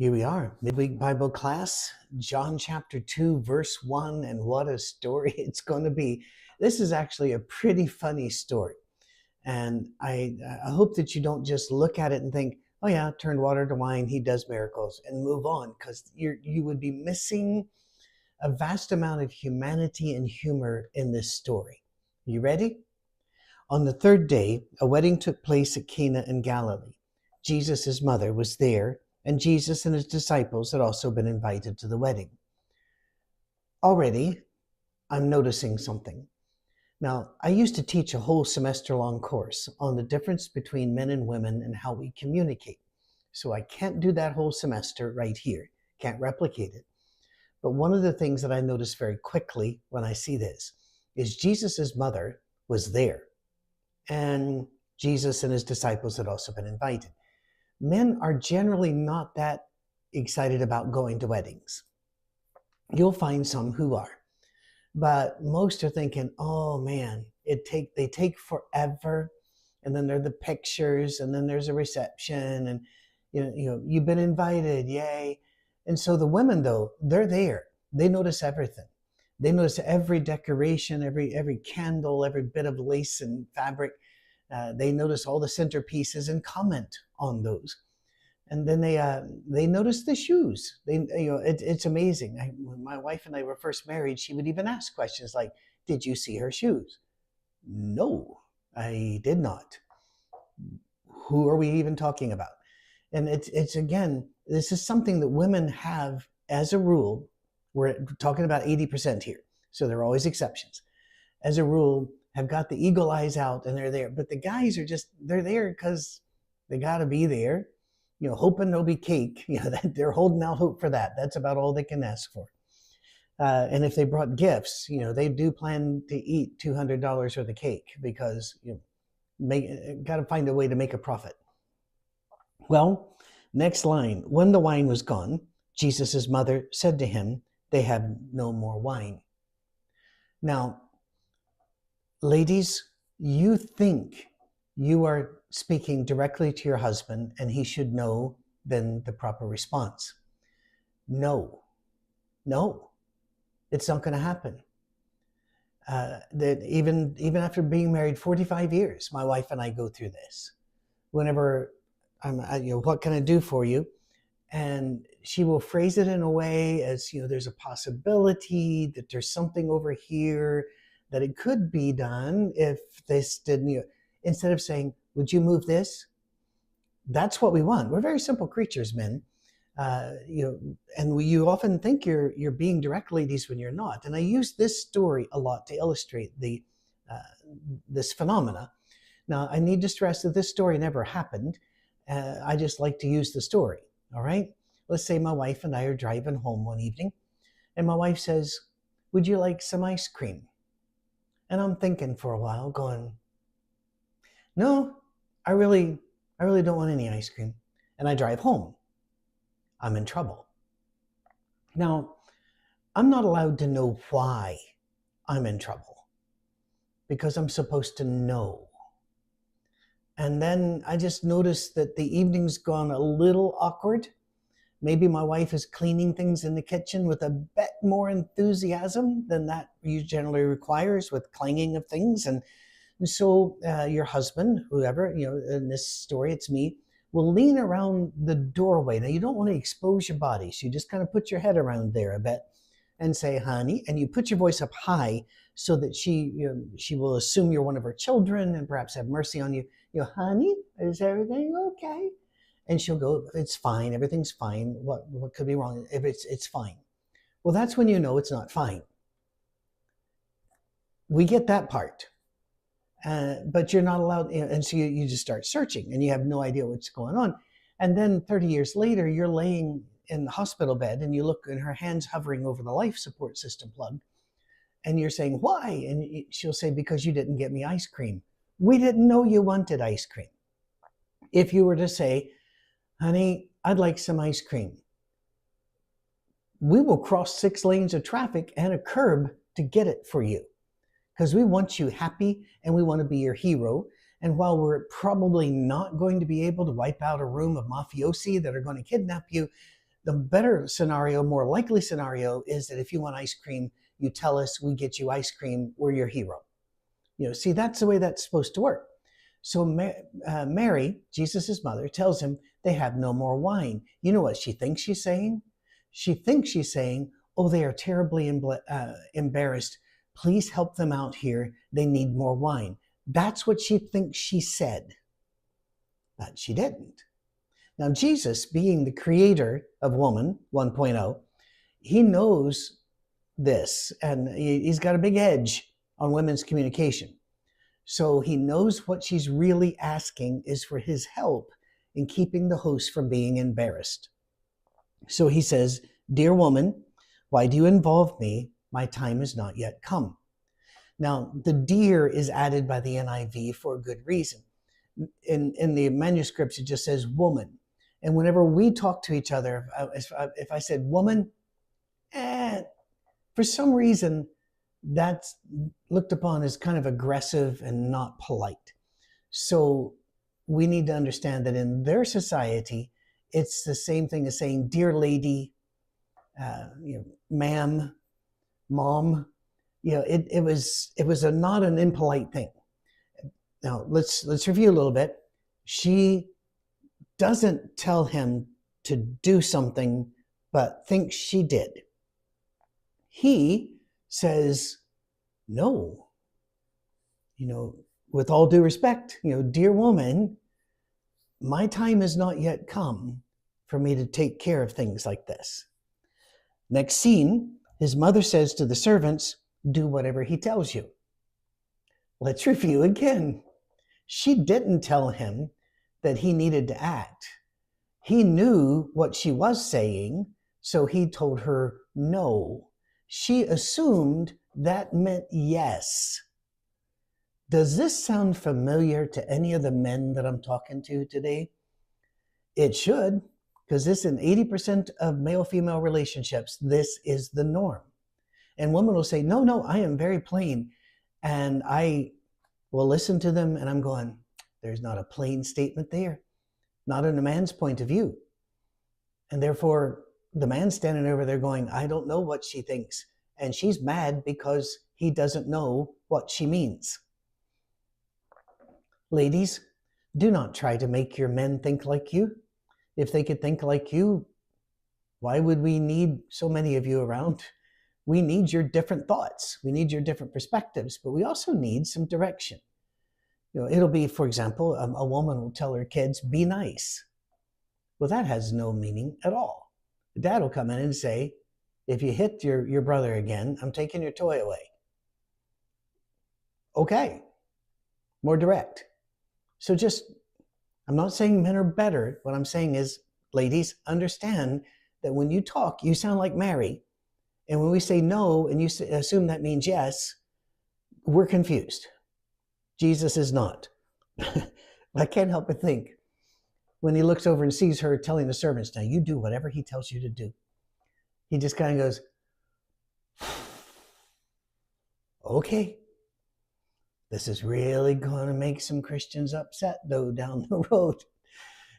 Here we are, midweek Bible class, John chapter 2, verse 1, and what a story it's going to be. This is actually a pretty funny story. And I hope that you don't just look at it and think, oh yeah, turned water to wine, he does miracles, and move on, because you would be missing a vast amount of humanity and humor in this story. You ready? On the third day, a wedding took place at Cana in Galilee. Jesus' mother was there, and Jesus and his disciples had also been invited to the wedding. Already, I'm noticing something. Now, I used to teach a whole semester-long course on the difference between men and women and how we communicate. So I can't do that whole semester right here, can't replicate it. But one of the things that I noticed very quickly when I see this is Jesus' mother was there, and Jesus and his disciples had also been invited. Men are generally not that excited about going to weddings. You'll find some who are, but most are thinking, oh man, they take forever, and then there are the pictures, and then there's a reception, and you've been invited, yay. And so the women, though, they're there. They notice everything. They notice every decoration, every candle, every bit of lace and fabric. They notice all the centerpieces and comment on those. And then they notice the shoes. It's amazing. When my wife and I were first married, she would even ask questions like, "Did you see her shoes?" No, I did not. Who are we even talking about? And it's again, this is something that women have as a rule. We're talking about 80% here, so there are always exceptions. As a rule, have got the eagle eyes out and they're there. But the guys are they're there because they got to be there, hoping there'll be cake. They're holding out hope for that. That's about all they can ask for. And if they brought gifts, they do plan to eat $200 worth of cake because got to find a way to make a profit. Well, next line. When the wine was gone, Jesus' mother said to him, "They have no more wine." Now, ladies, you think you are speaking directly to your husband and he should know then the proper response. No, it's not going to happen. That even after being married 45 years, my wife and I go through this. Whenever what can I do for you? And she will phrase it in a way as, there's a possibility that there's something over here that it could be done if this didn't, instead of saying, "Would you move this?" That's what we want. We're very simple creatures, men. And you often think you're being direct, ladies, when you're not. And I use this story a lot to illustrate this phenomena. Now, I need to stress that this story never happened. I just like to use the story. All right. Let's say my wife and I are driving home one evening, and my wife says, "Would you like some ice cream?" And I'm thinking for a while, going, "No, I really don't want any ice cream." And I drive home. I'm in trouble. Now, I'm not allowed to know why I'm in trouble because I'm supposed to know. And then I just noticed that the evening's gone a little awkward. Maybe my wife is cleaning things in the kitchen with a bit more enthusiasm than that generally requires, with clanging of things. And so your husband, whoever, in this story, it's me, will lean around the doorway. Now, you don't want to expose your body, so you just kind of put your head around there a bit and say, "Honey," and you put your voice up high so that she will assume you're one of her children and perhaps have mercy on you. "Honey, is everything okay?" And she'll go, "It's fine. Everything's fine. What could be wrong? If it's fine." Well, that's when you know it's not fine. We get that part. But you're not allowed, and so you just start searching and you have no idea what's going on. And then 30 years later, you're laying in the hospital bed and you look and her hand's hovering over the life support system plug. And you're saying, "Why?" And she'll say, "Because you didn't get me ice cream." We didn't know you wanted ice cream. If you were to say, "Honey, I'd like some ice cream," we will cross 6 lanes of traffic and a curb to get it for you, because we want you happy and we want to be your hero. And while we're probably not going to be able to wipe out a room of mafiosi that are going to kidnap you, The better scenario, more likely scenario, is that if you want ice cream, you tell us, we get you ice cream, we're your hero. See, that's the way that's supposed to work. So Mary, Jesus' mother, tells him they have no more wine. You know what she thinks she's saying? She thinks she's saying, oh, they are terribly embarrassed. Please help them out here. They need more wine. That's what she thinks she said. But she didn't. Now, Jesus, being the creator of woman 1.0, he knows this, and he's got a big edge on women's communication. So he knows what she's really asking is for his help in keeping the host from being embarrassed. So he says, dear woman, why do you involve me? My time has not yet come. Now, the dear is added by the NIV for a good reason. In the manuscripts, it just says woman. And whenever we talk to each other, if I said woman, for some reason, that's looked upon as kind of aggressive and not polite. So we need to understand that in their society, it's the same thing as saying, dear lady, ma'am, mom. It was not an impolite thing. Now let's review a little bit. She doesn't tell him to do something, but thinks she did. He says, no. With all due respect, dear woman, my time has not yet come for me to take care of things like this. Next scene, his mother says to the servants, do whatever he tells you. Let's review again. She didn't tell him that he needed to act. He knew what she was saying, so he told her no. She assumed that meant yes. Does this sound familiar to any of the men that I'm talking to today? It should, because this in 80% of male-female relationships, this is the norm. And women will say, no, I am very plain. And I will listen to them and I'm going, there's not a plain statement there. Not in a man's point of view. And therefore, the man's standing over there going, I don't know what she thinks. And she's mad because he doesn't know what she means. Ladies, do not try to make your men think like you. If they could think like you, why would we need so many of you around? We need your different thoughts. We need your different perspectives, but we also need some direction. It'll be, for example, a woman will tell her kids, be nice. Well, that has no meaning at all. The dad will come in and say, if you hit your brother again, I'm taking your toy away. Okay, more direct. So I'm not saying men are better. What I'm saying is, ladies, understand that when you talk, you sound like Mary. And when we say no, and you assume that means yes, we're confused. Jesus is not. I can't help but think when he looks over and sees her telling the servants, now you do whatever he tells you to do. He just kind of goes, okay, this is really going to make some Christians upset though down the road,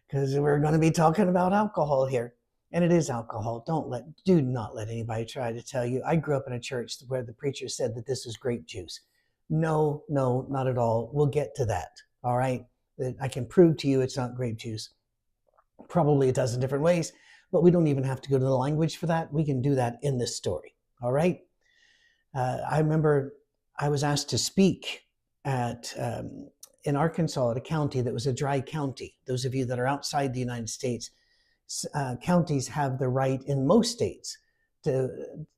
because we're going to be talking about alcohol here. And it is alcohol. Do not let anybody try to tell you. I grew up in a church where the preacher said that this is grape juice. No, not at all. We'll get to that. All right. I can prove to you it's not grape juice. Probably a dozen different ways, but we don't even have to go to the language for that. We can do that in this story. All right. I remember I was asked to speak in Arkansas at a county that was a dry county. Those of you that are outside the United States, counties have the right in most states to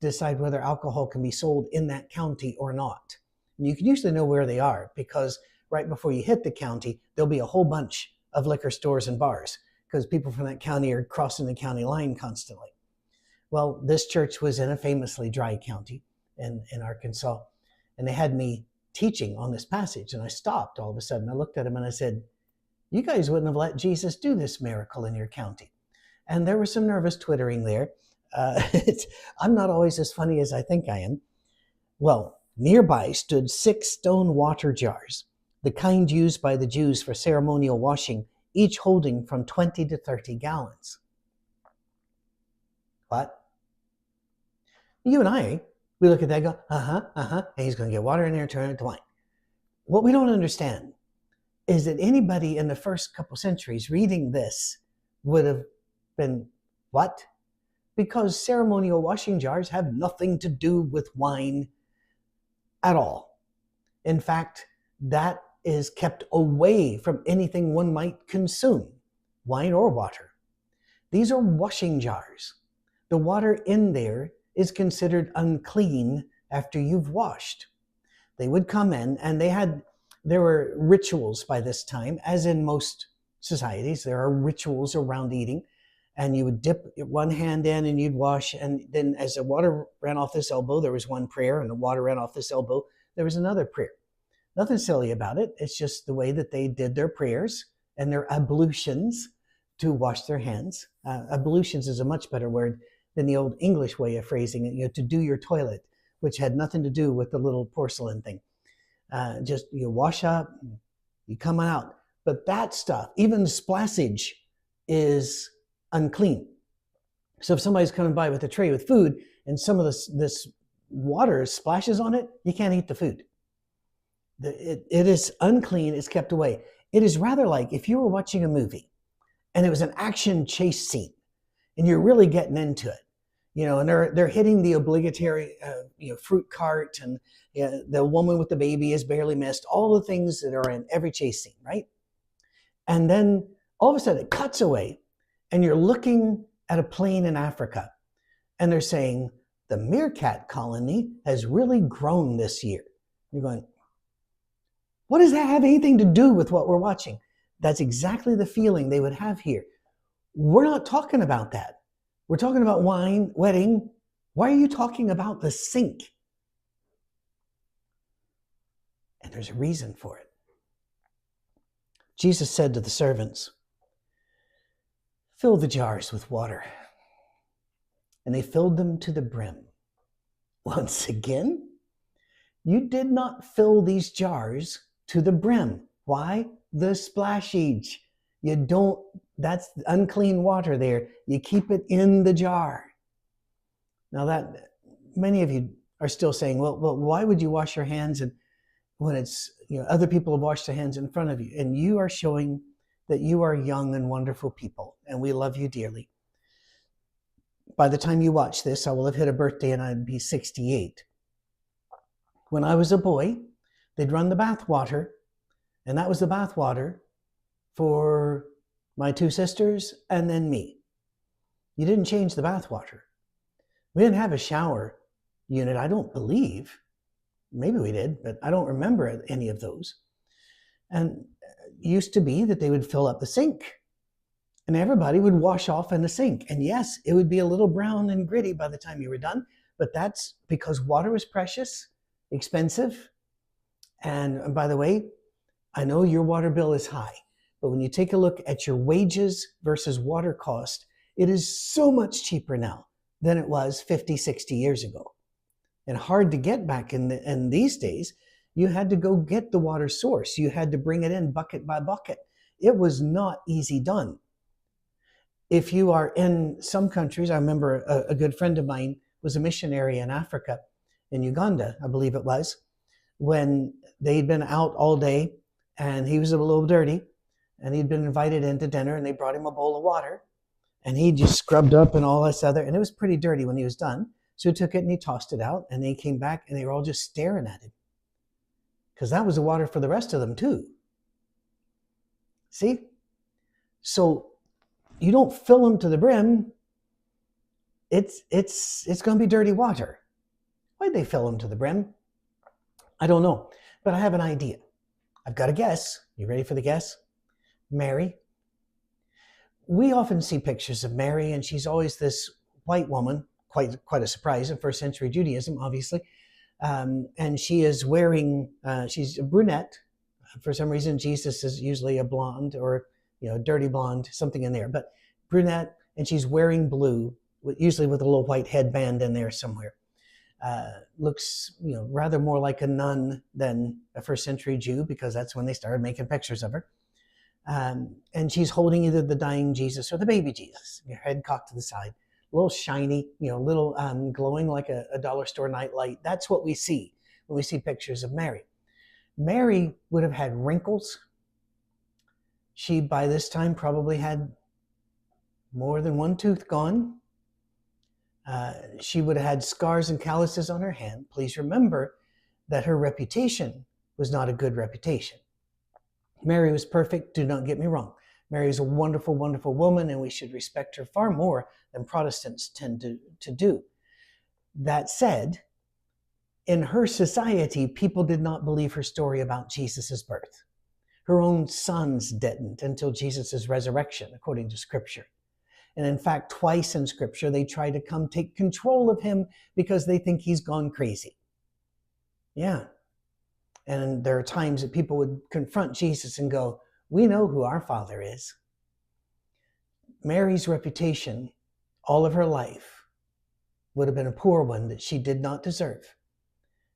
decide whether alcohol can be sold in that county or not. And you can usually know where they are because right before you hit the county, there'll be a whole bunch of liquor stores and bars because people from that county are crossing the county line constantly. Well, this church was in a famously dry county in Arkansas, and they had me teaching on this passage, and I stopped all of a sudden. I looked at him and I said, you guys wouldn't have let Jesus do this miracle in your county. And there was some nervous twittering there. I'm not always as funny as I think I am. Well, nearby stood 6 stone water jars, the kind used by the Jews for ceremonial washing, each holding from 20 to 30 gallons. What? You and I, we look at that and go, and he's going to get water in there and turn it to wine. What we don't understand is that anybody in the first couple centuries reading this would have been, what? Because ceremonial washing jars have nothing to do with wine at all. In fact, that is kept away from anything one might consume, wine or water. These are washing jars. The water in there is considered unclean after you've washed. They would come in, and there were rituals by this time, as in most societies. There are rituals around eating, and you would dip one hand in and you'd wash, and then as the water ran off this elbow, there was one prayer, and the water ran off this elbow, there was another prayer. Nothing silly about it. It's just the way that they did their prayers and their ablutions to wash their hands. Ablutions is a much better word than the old English way of phrasing it, to do your toilet, which had nothing to do with the little porcelain thing. Just you wash up, you come out. But that stuff, even the splashage, is unclean. So if somebody's coming by with a tray with food and some of this water splashes on it, you can't eat the food. It is unclean, it's kept away. It is rather like if you were watching a movie and it was an action chase scene and you're really getting into it, and they're hitting the obligatory fruit cart, and the woman with the baby is barely missed, all the things that are in every chase scene, right? And then all of a sudden it cuts away and you're looking at a plane in Africa and they're saying, the meerkat colony has really grown this year. You're going, what does that have anything to do with what we're watching? That's exactly the feeling they would have here. We're not talking about that. We're talking about wine, wedding. Why are you talking about the sink? And there's a reason for it. Jesus said to the servants, fill the jars with water. And they filled them to the brim. Once again, you did not fill these jars to the brim. Why? The splashage. That's unclean water there. You keep it in the jar. Now that many of you are still saying, well, why would you wash your hands when it's, other people have washed their hands in front of you? And you are showing that you are young and wonderful people, and we love you dearly. By the time you watch this, I will have hit a birthday and I'd be 68. When I was a boy, they'd run the bath water, and that was the bath water for my two sisters and then me. You didn't change the bath water. We didn't have a shower unit, I don't believe. Maybe we did, but I don't remember any of those. And it used to be that they would fill up the sink and everybody would wash off in the sink. And yes, it would be a little brown and gritty by the time you were done, but that's because water was precious, expensive. And by the way, I know your water bill is high, but when you take a look at your wages versus water cost, it is so much cheaper now than it was 50, 60 years ago. And hard to get back in these days. You had to go get the water source. You had to bring it in bucket by bucket. It was not easy done. If you are in some countries, I remember a good friend of mine was a missionary in Africa, in Uganda, I believe it was, when they'd been out all day and he was a little dirty and he'd been invited into dinner and they brought him a bowl of water and he just scrubbed up and all this other, and it was pretty dirty when he was done. So he took it and he tossed it out, and he came back and they were all just staring at him because that was the water for the rest of them too. See? So you don't fill them to the brim. It's going to be dirty water. Why'd they fill them to the brim? I don't know, but I have an idea. I've got a guess. You ready for the guess? Mary. We often see pictures of Mary, and she's always this white woman, quite a surprise in first century Judaism, obviously. And she is wearing, she's a brunette. For some reason, Jesus is usually a blonde or, dirty blonde, something in there, but brunette, and she's wearing blue, usually with a little white headband in there somewhere. Looks, rather more like a nun than a first century Jew, because that's when they started making pictures of her. And she's holding either the dying Jesus or the baby Jesus, her head cocked to the side, a little shiny, a little glowing like a dollar store nightlight. That's what we see when we see pictures of Mary. Mary would have had wrinkles. She, by this time, probably had more than one tooth gone. She would have had scars and calluses on her hand. Please remember that her reputation was not a good reputation. Mary was perfect, do not get me wrong. Mary is a wonderful, wonderful woman, and we should respect her far more than Protestants tend to do. That said, in her society, people did not believe her story about Jesus' birth. Her own sons didn't until Jesus' resurrection, according to Scripture. And in fact, twice in Scripture, they try to come take control of him because they think he's gone crazy. Yeah. And there are times that people would confront Jesus and go, we know who our Father is. Mary's reputation all of her life would have been a poor one that she did not deserve.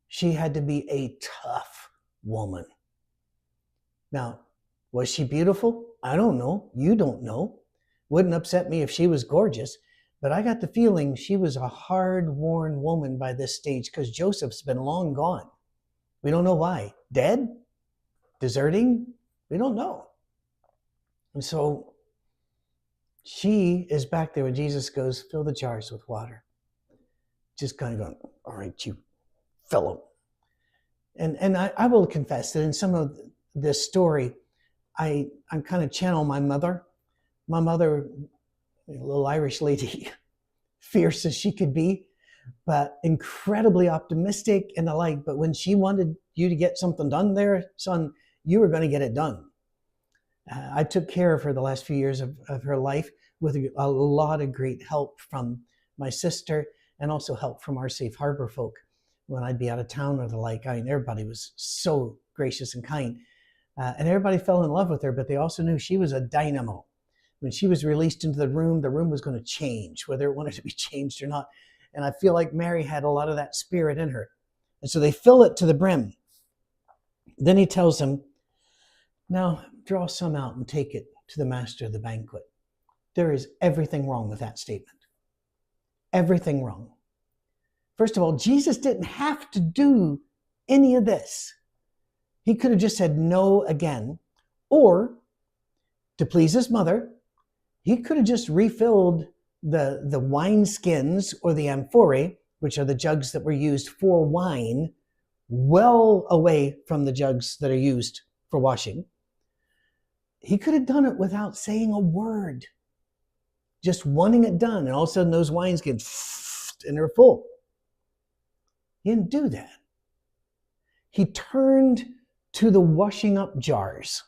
She had to be a tough woman. Now, was she beautiful? I don't know. You don't know. Wouldn't upset me if she was gorgeous, but I got the feeling she was a hard-worn woman by this stage because Joseph's been long gone. We don't know why. Dead? Deserting? We don't know. And so she is back there when Jesus goes, fill the jars with water. Just kind of going, all right, you fellow. And I will confess that in some of this story, I'm kind of channel my mother. My mother, a little Irish lady, fierce as she could be, but incredibly optimistic and the like. But when she wanted you to get something done there, son, you were going to get it done. I took care of her the last few years of her life with a lot of great help from my sister and also help from our Safe Harbor folk when I'd be out of town or the like. I mean, everybody was so gracious and kind. And everybody fell in love with her, but they also knew she was a dynamo. When she was released into the room was going to change, whether it wanted to be changed or not. And I feel like Mary had a lot of that spirit in her. And so they fill it to the brim. Then he tells them, now draw some out and take it to the master of the banquet. There is everything wrong with that statement. Everything wrong. First of all, Jesus didn't have to do any of this. He could have just said no again, or to please his mother, he could have just refilled the wine skins or the amphorae, which are the jugs that were used for wine, well away from the jugs that are used for washing. He could have done it without saying a word, just wanting it done, and all of a sudden those wineskins, and they're full. He didn't do that. He turned to the washing up jars,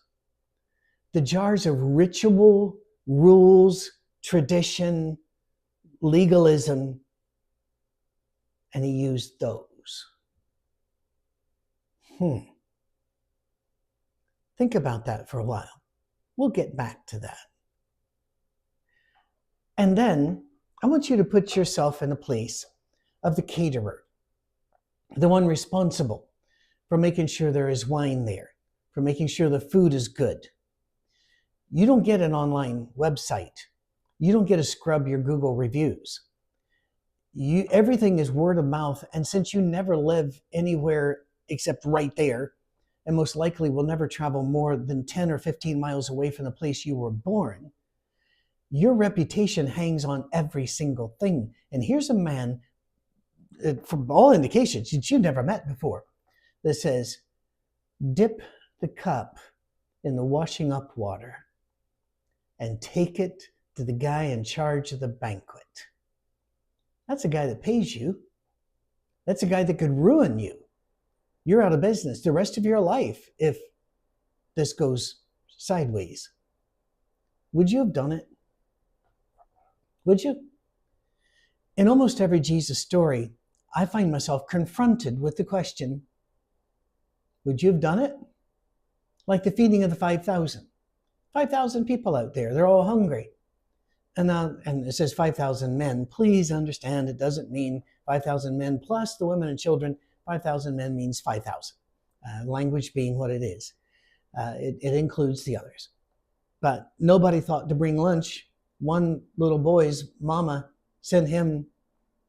the jars of ritual, rules, tradition, legalism, and he used those. Think about that for a while. We'll get back to that. And then I want you to put yourself in the place of the caterer, the one responsible for making sure there is wine there, for making sure the food is good. You don't get an online website. You don't get to scrub your Google reviews. Everything is word of mouth, and since you never live anywhere except right there, and most likely will never travel more than 10 or 15 miles away from the place you were born, your reputation hangs on every single thing. And here's a man, from all indications, that you've never met before, that says, dip the cup in the washing up water and take it to the guy in charge of the banquet. That's a guy that pays you. That's a guy that could ruin you. You're out of business the rest of your life if this goes sideways. Would you have done it? Would you? In almost every Jesus story, I find myself confronted with the question, would you have done it? Like the feeding of the 5,000. 5,000 people out there, they're all hungry. And it says 5,000 men. Please understand, it doesn't mean 5,000 men plus the women and children. 5,000 men means 5,000. Language being what it is. It includes the others. But nobody thought to bring lunch. One little boy's mama send him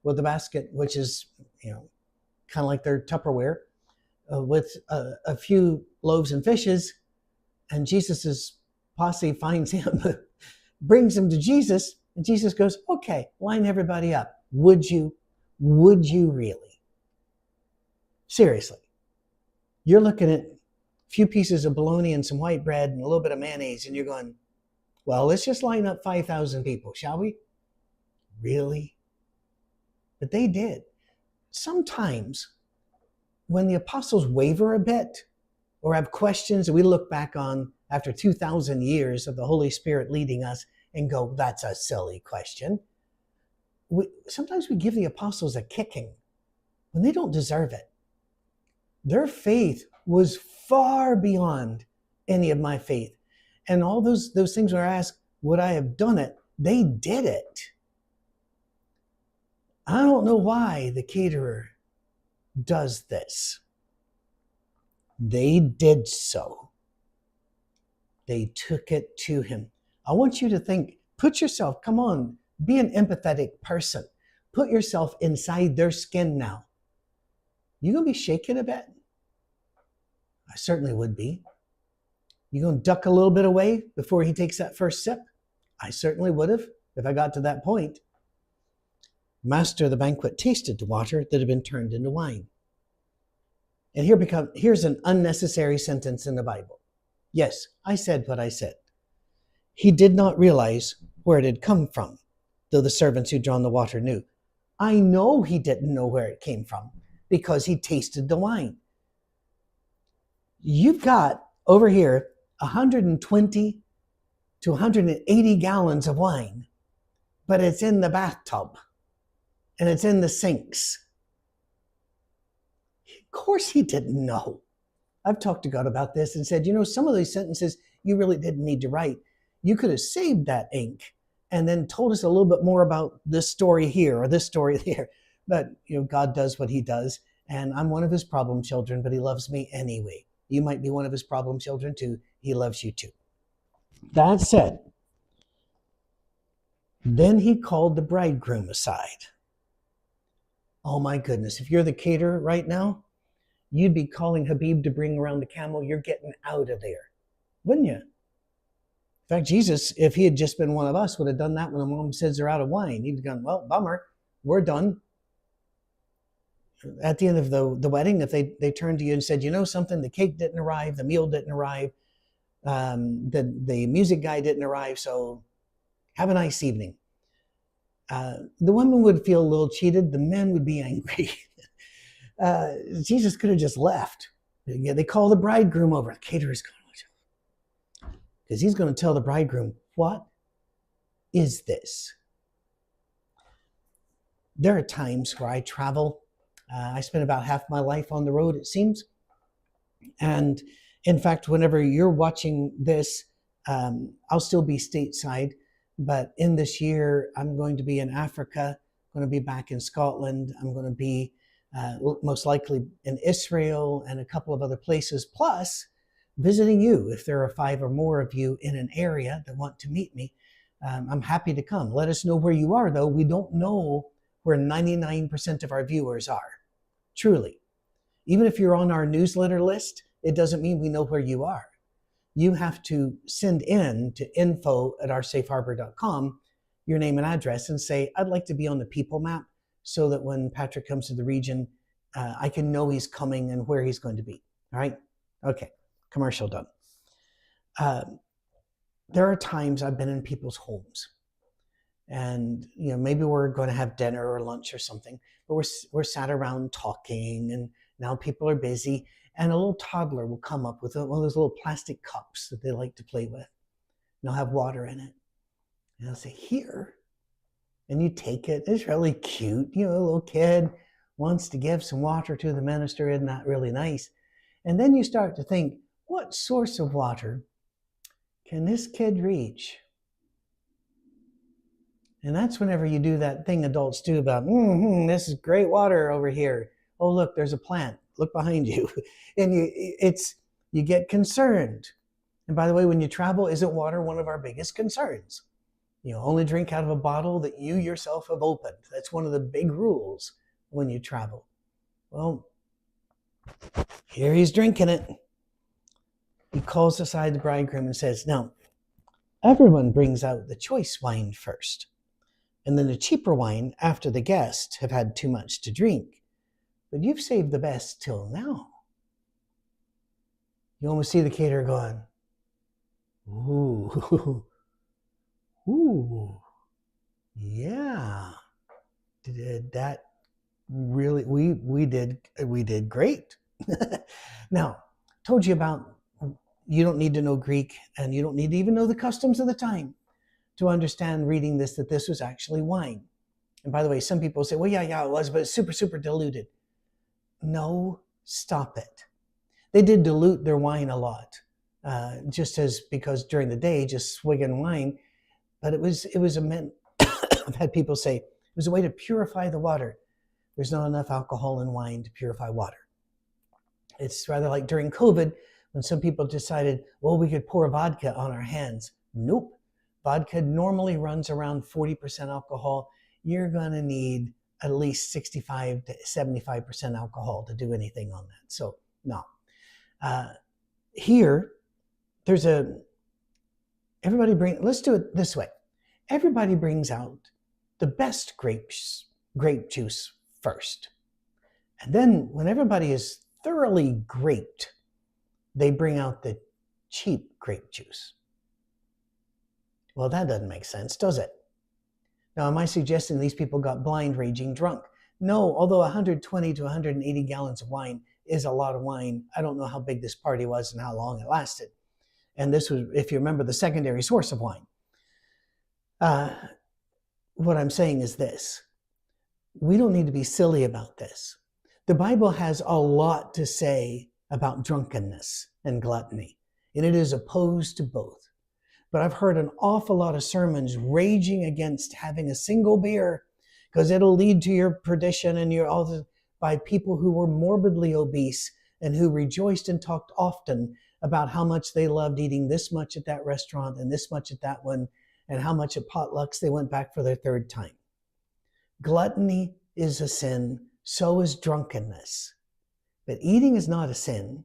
with a basket, which is, kind of like their Tupperware, with a few loaves and fishes, and Jesus's posse finds him, brings him to Jesus, and Jesus goes, okay, line everybody up. Would you really? Seriously. You're looking at a few pieces of bologna and some white bread and a little bit of mayonnaise, and you're going, well, let's just line up 5,000 people, shall we? Really? But they did. Sometimes when the apostles waver a bit or have questions that we look back on after 2,000 years of the Holy Spirit leading us and go, that's a silly question. Sometimes we give the apostles a kicking when they don't deserve it. Their faith was far beyond any of my faith. And all those things where I asked, would I have done it? They did it. I don't know why the caterer does this. They did so. They took it to him. I want you to think, put yourself, come on, be an empathetic person. Put yourself inside their skin now. You gonna be shaken a bit? I certainly would be. You gonna duck a little bit away before he takes that first sip? I certainly would have if I got to that point. Master of the banquet tasted the water that had been turned into wine. And here's an unnecessary sentence in the Bible. Yes, I said what I said. He did not realize where it had come from, though the servants who'd drawn the water knew. I know he didn't know where it came from because he tasted the wine. You've got over here 120 to 180 gallons of wine, but it's in the bathtub and it's in the sinks. Of course he didn't know. I've talked to God about this and said, some of these sentences you really didn't need to write. You could have saved that ink and then told us a little bit more about this story here or this story there. But, God does what he does, and I'm one of his problem children, but he loves me anyway. You might be one of his problem children too. He loves you too. That said, then he called the bridegroom aside. Oh my goodness, if you're the caterer right now, you'd be calling Habib to bring around the camel. You're getting out of there, wouldn't you? In fact, Jesus, if he had just been one of us, would have done that when the mom says they're out of wine. He'd have gone, well, bummer, we're done. At the end of the wedding, if they turned to you and said, something, the cake didn't arrive, the meal didn't arrive, the music guy didn't arrive, so have a nice evening. The women would feel a little cheated. The men would be angry. Jesus could have just left. They call the bridegroom over. The caterer's going, because he's going to tell the bridegroom, what is this? There are times where I travel. I spend about half my life on the road, it seems. And in fact, whenever you're watching this, I'll still be stateside. But in this year, I'm going to be in Africa, I'm going to be back in Scotland. I'm going to be most likely in Israel and a couple of other places, plus visiting you. If there are 5 or more of you in an area that want to meet me, I'm happy to come. Let us know where you are, though. We don't know where 99% of our viewers are. Truly. Even if you're on our newsletter list, it doesn't mean we know where you are. You have to send in to info@oursafeharbor.com your name and address and say, I'd like to be on the people map so that when Patrick comes to the region, I can know he's coming and where he's going to be. All right? Okay. Commercial done. There are times I've been in people's homes and, maybe we're going to have dinner or lunch or something, but we're sat around talking and now people are busy. And a little toddler will come up with one of those little plastic cups that they like to play with. And they'll have water in it. And they'll say, here. And you take it. It's really cute. A little kid wants to give some water to the minister. Isn't that really nice? And then you start to think, what source of water can this kid reach? And that's whenever you do that thing adults do about, this is great water over here. Oh, look, there's a plant. Look behind you. And you get concerned. And by the way, when you travel, isn't water one of our biggest concerns? You only drink out of a bottle that you yourself have opened. That's one of the big rules when you travel. Well, here he's drinking it. He calls aside the bridegroom and says, now, everyone brings out the choice wine first, and then the cheaper wine after the guests have had too much to drink. But you've saved the best till now. You almost see the caterer going, ooh, ooh, yeah. Did that really? We did great. Now, told you about, you don't need to know Greek, and you don't need to even know the customs of the time to understand reading this, that this was actually wine. And by the way, some people say, well, yeah, it was, but it's super, super diluted. No, stop it. They did dilute their wine a lot, just as, because during the day, just swigging wine, but it was a meant, I've had people say, it was a way to purify the water. There's not enough alcohol in wine to purify water. It's rather like during COVID, when some people decided, well, we could pour vodka on our hands. Nope. Vodka normally runs around 40% alcohol. You're going to need at least 65 to 75% alcohol to do anything on that. So, no. Here, let's do it this way. Everybody brings out the best grape juice first. And then when everybody is thoroughly graped, they bring out the cheap grape juice. Well, that doesn't make sense, does it? Now, am I suggesting these people got blind, raging drunk? No, although 120 to 180 gallons of wine is a lot of wine. I don't know how big this party was and how long it lasted. And this was, if you remember, the secondary source of wine. What I'm saying is this. We don't need to be silly about this. The Bible has a lot to say about drunkenness and gluttony, and it is opposed to both. But I've heard an awful lot of sermons raging against having a single beer because it'll lead to your perdition, and by people who were morbidly obese and who rejoiced and talked often about how much they loved eating this much at that restaurant and this much at that one, and how much at potlucks they went back for their third time. Gluttony is a sin, so is drunkenness. But eating is not a sin.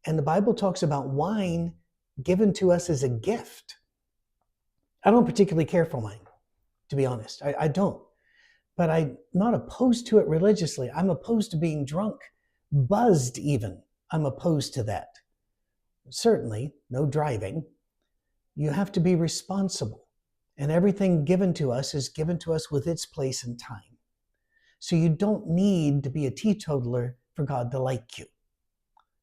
And the Bible talks about wine given to us as a gift. I don't particularly care for wine, to be honest. I don't. But I'm not opposed to it religiously. I'm opposed to being drunk, buzzed even. I'm opposed to that. Certainly, no driving. You have to be responsible. And everything given to us is given to us with its place and time. So you don't need to be a teetotaler for God to like you.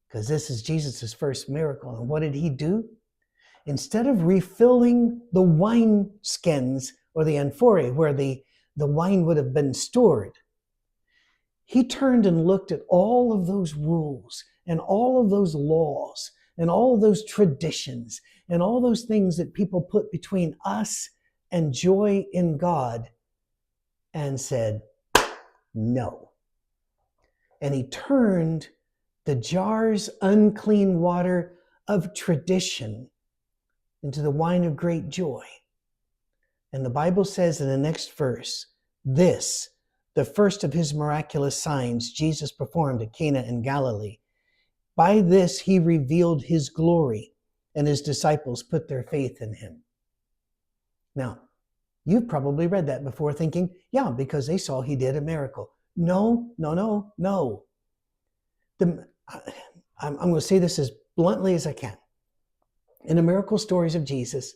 Because this is Jesus' first miracle. And what did he do? Instead of refilling the wine skins or the amphorae where the wine would have been stored, he turned and looked at all of those rules and all of those laws and all of those traditions and all those things that people put between us and joy in God, and said, no. And he turned the jar's unclean water of tradition into the wine of great joy. And the Bible says in the next verse, this, the first of his miraculous signs Jesus performed at Cana in Galilee, by this he revealed his glory, and his disciples put their faith in him. Now, you've probably read that before thinking, yeah, because they saw he did a miracle. No. I'm going to say this as bluntly as I can. In the miracle stories of Jesus,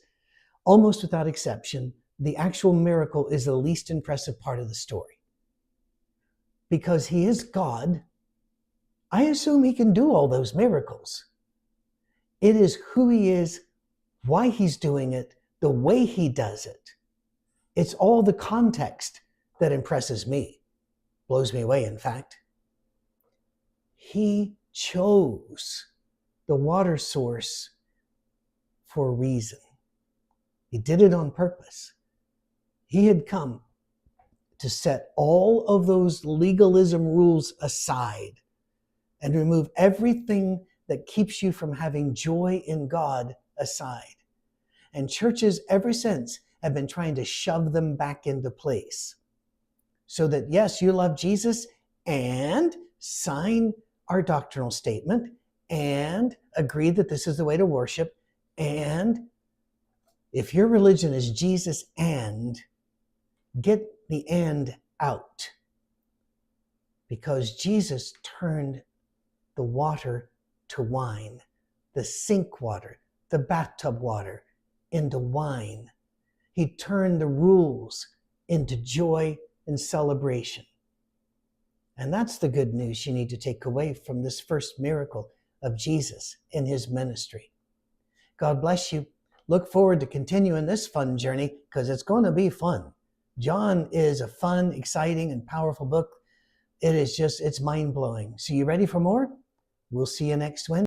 almost without exception, the actual miracle is the least impressive part of the story. Because he is God, I assume he can do all those miracles. It is who he is, why he's doing it, the way he does it. It's all the context that impresses me, blows me away, in fact. He chose the water source for a reason. He did it on purpose. He had come to set all of those legalism rules aside and remove everything that keeps you from having joy in God aside. And churches ever since have been trying to shove them back into place. So that, yes, you love Jesus, and sign our doctrinal statement, and agree that this is the way to worship, and if your religion is Jesus and, get the and out. Because Jesus turned the water to wine, the sink water, the bathtub water into wine. He turned the rules into joy and celebration. And that's the good news you need to take away from this first miracle of Jesus in his ministry. God bless you. Look forward to continuing this fun journey, because it's going to be fun. John is a fun, exciting, and powerful book. It's mind-blowing. So you ready for more? We'll see you next Wednesday.